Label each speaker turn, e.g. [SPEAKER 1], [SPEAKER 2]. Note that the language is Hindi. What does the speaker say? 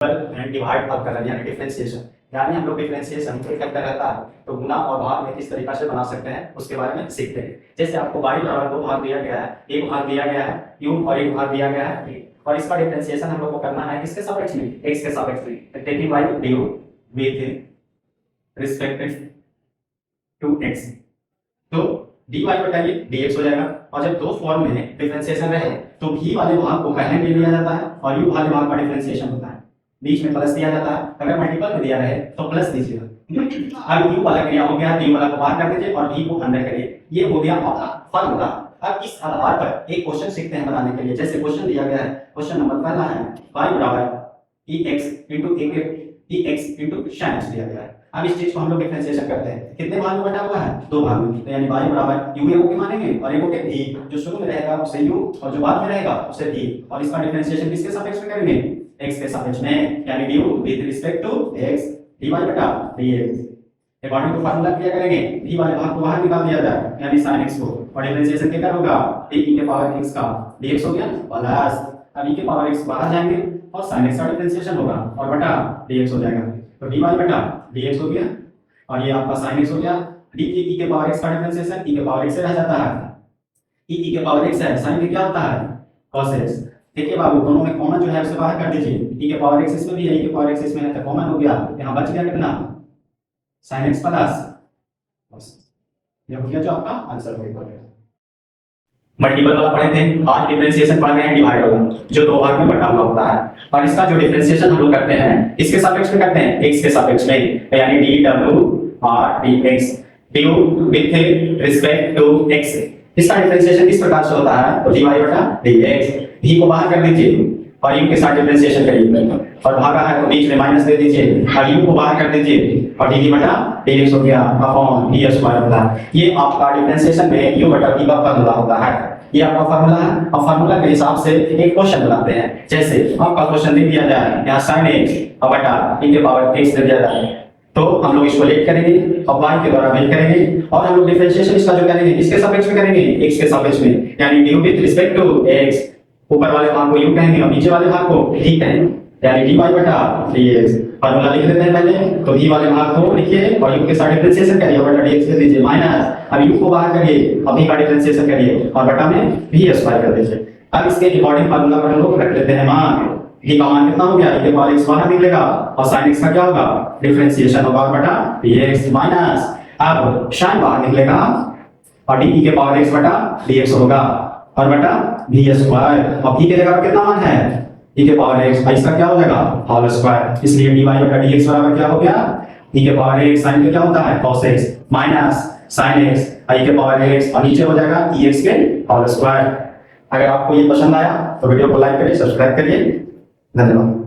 [SPEAKER 1] एंड डिवाइड अब कर रहे हैं यानी डिफरेंशिएशन, यानी हम लोग डिफरेंशिएशन एक करता रहता है तो गुना और भाग में किस तरीका से बना सकते हैं उसके बारे में सीखते हैं। जैसे आपको y बराबर 2 भाग दिया गया है, एक भाग दिया गया है u और एक भाग दिया गया है और इसका डिफरेंशिएशन हम लोग को करना है किसके सापेक्ष में, x के सापेक्ष में। Taking y du with respect to x, तो dy बटा ये dx हो जाएगा। और जब दो फॉर्म में डिफरेंशिएशन रहे तो v वाले भाग को पहले ले लिया जाता है और u वाले भाग का डिफरेंशिएशन होता है, बीच में प्लस दिया जाता है। अगर मल्टीपल में दिया रहे तो प्लस दीजिएगा। अब u वाला क्रिया हो गया तो u वाला को बाहर कर दीजिए और v को अंदर करिए, ये हो गया आपका फॉर्मूला। अब इस आधार पर एक क्वेश्चन सीखते हैं बनाने के लिए। जैसे क्वेश्चन दिया गया है, क्वेश्चन नंबर पहला है y बराबर ex into sin x दिया गया है। अब इस चीज को हम लोग डिफरेंशिएशन करते हैं, कितने भाग में बटा हुआ है, दो भाग में, तो यानी y बराबर u को मानेंगे और एक को v, जो शुरू में रहेगा उसे u और जो बाद में रहेगा उसे v, और इसका डिफरेंशिएशन किसके सापेक्ष में करेंगे, x के सापेक्ष में, यानी du with respect to x dy बटा dx। अकॉर्डिंग टू फार्मूला क्या करेंगे, v वाले भाग को बाहर निकाल दिया जाए यानी sin x को, और डिफरेंशिएशन क्या होगा, e की पावर x का dx हो गया प्लस, अब e की पावर x बाहर जाएंगे और sin x का डिफरेंशिएशन होगा और बटा dx हो जाएगा, तो dy बटा dx हो गया और ये आपका sin x हो गया। d की e के पावर x का डिफरेंशिएशन e के पावर x से रह जाता है, e के पावर x है, sin के क्या होता है cos x। देखिए बाबू दोनों में कॉमन जो है उसे बाहर कर दीजिए, e के पावर x इसमें भी है, e के पावर x इसमें है, तो कॉमन हो गया, यहाँ बच गया कितना sin x प्लस, ये हो गया जो आपका आंसर हो गया। मल्टीपल वाला पढ़े थे, आज डिफरेंशिएशन पढ़ रहे हैं डिवाइड वाला, जो दो भाग में बटा हुआ होता है, और इसका जो डिफरेंशिएशन हम लोग करते हैं इसके सापेक्ष में करते हैं, x के सापेक्ष में, यानी dw और dx du with respect to x। इसका डिफरेंशिएशन इस प्रकार से होता है, तो dy बटा dx, v को बाहर कर दीजिए और u के साथ डिफरेंशिएशन करिए, और भागा है तो बीच में माइनस दे दीजिए और u को बाहर कर दीजिए और dt बटा dx हो गया अपॉन ds स्क्वायर होता है। ये आपका डिफरेंशिएशन में u बटा v का फार्मूला होता है, ये आपका फार्मूला है। और फार्मूला के हिसाब से एक क्वेश्चन बनाते हैं। जैसे आपका क्वेश्चन दे दिया जाए यहाँ sin x बटा e के पावर x दे दिया जाए, तो हम लोग इसको लेट करेंगे और y के द्वारा वेट करेंगे और हम लोग डिफरेंशिएशन इसका जो करेंगे इसके सापेक्ष में करेंगे, x के सापेक्ष में, यानी du with respect to x, ऊपर वाले भाग को u कहेंगे और नीचे वाले भाग को v कहेंगे, यानी dy बटा dx। फार्मूला लिख लेते हैं पहले, तो v वाले भाग को लिखिए और u के साथ डिफरेंशिएशन करिए और बटा dx दे दीजिए माइनस, अब u को बाहर करिए और v का डिफरेंशिएशन करिए और बटा में v स्क्वायर कर दीजिए। अब इसके अकॉर्डिंग फार्मूला पर हम लोग रख लेते हैं मान, v का मान कितना हो गया, e के पावर x बाहर निकलेगा और sin x का क्या होगा, डिफरेंशिएशन होगा बटा dx माइनस, अब sin बाहर निकलेगा और dt के पावर x बटा dx होगा और बटा v स्क्वायर, और v के जगह पर कितना मान है, e के पावर x, इसका क्या हो जाएगा होल स्क्वायर, इसलिए dy बटा dx बराबर क्या हो गया, e के पावर x sin के क्या होता है cos x minus sin x e के पावर x और नीचे हो जाएगा dx के होल स्क्वायर। अगर आपको ये पसंद आया तो वीडियो को लाइक करिए, सब्सक्राइब करिए, धन्यवाद।